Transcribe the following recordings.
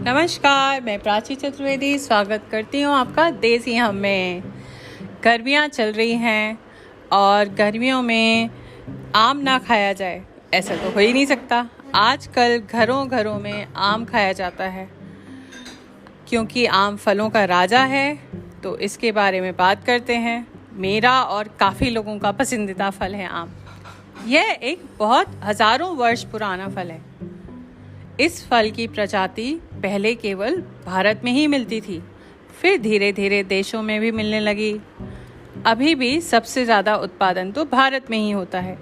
नमस्कार, मैं प्राची चतुर्वेदी स्वागत करती हूँ आपका देसी हम में। गर्मियाँ चल रही हैं और गर्मियों में आम ना खाया जाए ऐसा तो हो ही नहीं सकता। आजकल घरों घरों में आम खाया जाता है क्योंकि आम फलों का राजा है। तो इसके बारे में बात करते हैं। मेरा और काफ़ी लोगों का पसंदीदा फल है आम। यह एक बहुत हज़ारों वर्ष पुराना फल है। इस फल की प्रजाति पहले केवल भारत में ही मिलती थी, फिर धीरे धीरे देशों में भी मिलने लगी। अभी भी सबसे ज़्यादा उत्पादन तो भारत में ही होता है।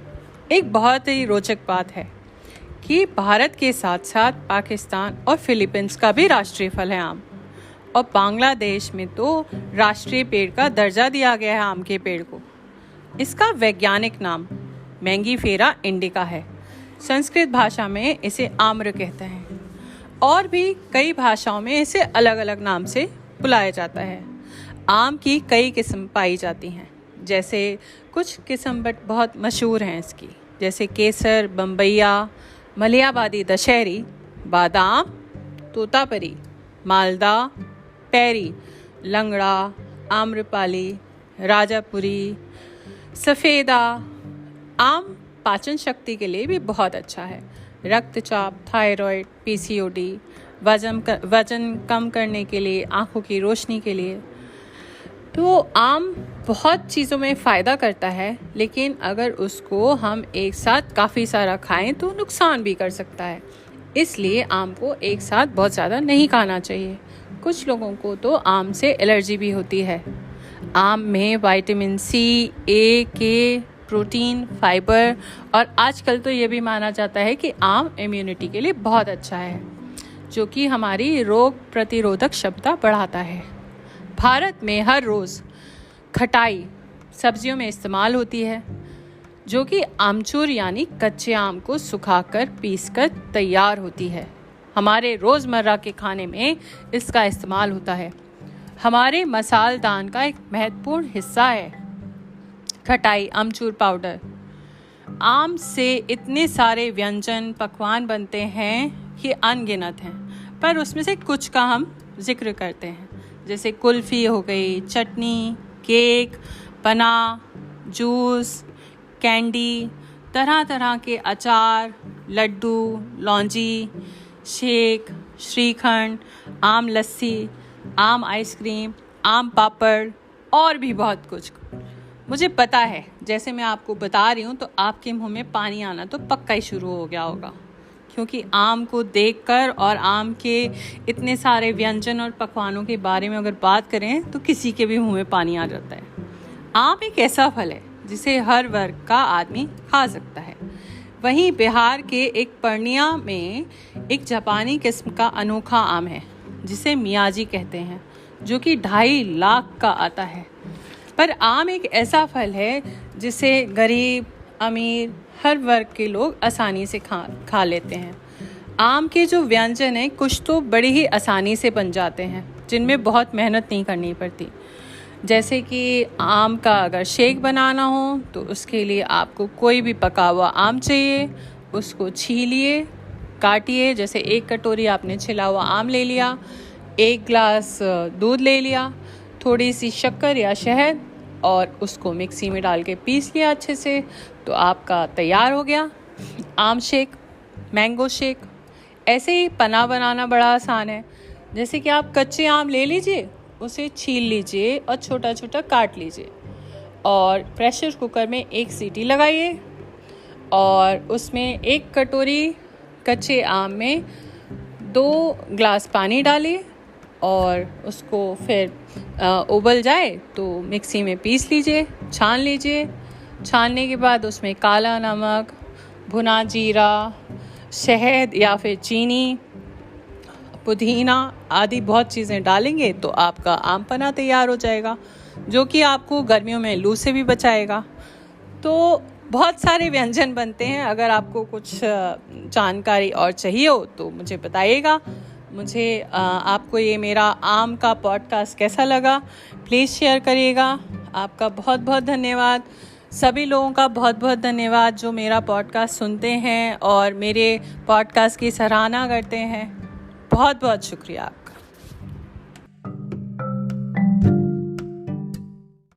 एक बहुत ही रोचक बात है कि भारत के साथ साथ पाकिस्तान और फिलीपींस का भी राष्ट्रीय फल है आम, और बांग्लादेश में तो राष्ट्रीय पेड़ का दर्जा दिया गया है आम के पेड़ को। इसका वैज्ञानिक नाम मैंगीफेरा इंडिका है। संस्कृत भाषा में इसे आम्र कहते हैं और भी कई भाषाओं में इसे अलग अलग नाम से बुलाया जाता है। आम की कई किस्म पाई जाती हैं, जैसे कुछ किस्म बट बहुत मशहूर हैं इसकी, जैसे केसर, बम्बैया, मलियाबादी दशहरी, बादाम, तोतापरी, मालदा, पैरी, लंगड़ा, आम्रपाली, राजापुरी, सफ़ेदा। आम पाचन शक्ति के लिए भी बहुत अच्छा है। रक्तचाप, थायराइड, पीसीओडी, वजन कम करने के लिए, आँखों की रोशनी के लिए। तो आम बहुत चीज़ों में फ़ायदा करता है, लेकिन अगर उसको हम एक साथ काफ़ी सारा खाएं तो नुकसान भी कर सकता है। इसलिए आम को एक साथ बहुत ज़्यादा नहीं खाना चाहिए। कुछ लोगों को तो आम से एलर्जी भी होती है। आम में विटामिन सी, ए, के, प्रोटीन, फाइबर और आजकल तो ये भी माना जाता है कि आम इम्यूनिटी के लिए बहुत अच्छा है, जो कि हमारी रोग प्रतिरोधक क्षमता बढ़ाता है। भारत में हर रोज़ खटाई सब्जियों में इस्तेमाल होती है, जो कि आमचूर यानी कच्चे आम को सुखाकर पीसकर तैयार होती है। हमारे रोज़मर्रा के खाने में इसका इस्तेमाल होता है। हमारे मसालदान का एक महत्वपूर्ण हिस्सा है खटाई, आमचूर पाउडर। आम से इतने सारे व्यंजन पकवान बनते हैं कि अनगिनत हैं, पर उसमें से कुछ का हम जिक्र करते हैं, जैसे कुल्फ़ी हो गई, चटनी, केक, पना, जूस, कैंडी, तरह तरह के अचार, लड्डू, लौंजी, शेक, श्रीखंड, आम लस्सी, आम आइसक्रीम, आम पापड़ और भी बहुत कुछ। मुझे पता है, जैसे मैं आपको बता रही हूँ तो आपके मुंह में पानी आना तो पक्का ही शुरू हो गया होगा, क्योंकि आम को देखकर और आम के इतने सारे व्यंजन और पकवानों के बारे में अगर बात करें तो किसी के भी मुंह में पानी आ जाता है। आम एक ऐसा फल है जिसे हर वर्ग का आदमी खा सकता है। वहीं बिहार के एक पूर्णिया में एक जापानी किस्म का अनोखा आम है जिसे मियाजी कहते हैं, जो कि 2.5 लाख का आता है। पर आम एक ऐसा फल है जिसे गरीब, अमीर, हर वर्ग के लोग आसानी से खा लेते हैं। आम के जो व्यंजन हैं कुछ तो बड़ी ही आसानी से बन जाते हैं, जिनमें बहुत मेहनत नहीं करनी पड़ती। जैसे कि आम का अगर शेक बनाना हो तो उसके लिए आपको कोई भी पका हुआ आम चाहिए, उसको छीलिए, काटिए। जैसे 1 कटोरी आपने छिला हुआ आम ले लिया, 1 गिलास दूध ले लिया, थोड़ी सी शक्कर या शहद, और उसको मिक्सी में डाल के पीस लिया अच्छे से, तो आपका तैयार हो गया आम शेक, मैंगो शेक। ऐसे ही पना बनाना बड़ा आसान है। जैसे कि आप कच्चे आम ले लीजिए, उसे छील लीजिए और छोटा छोटा काट लीजिए, और प्रेशर कुकर में 1 सीटी लगाइए, और उसमें 1 कटोरी कच्चे आम में 2 गिलास पानी डालिए, और उसको फिर उबल जाए तो मिक्सी में पीस लीजिए, छान लीजिए। छानने के बाद उसमें काला नमक, भुना जीरा, शहद या फिर चीनी, पुदीना आदि बहुत चीज़ें डालेंगे तो आपका आम पन्ना तैयार हो जाएगा, जो कि आपको गर्मियों में लू से भी बचाएगा। तो बहुत सारे व्यंजन बनते हैं। अगर आपको कुछ जानकारी और चाहिए हो तो मुझे बताइएगा। मुझे आपको ये मेरा आम का पॉडकास्ट कैसा लगा प्लीज़ शेयर करिएगा। आपका बहुत बहुत धन्यवाद। सभी लोगों का बहुत बहुत धन्यवाद जो मेरा पॉडकास्ट सुनते हैं और मेरे पॉडकास्ट की सराहना करते हैं। बहुत बहुत शुक्रिया।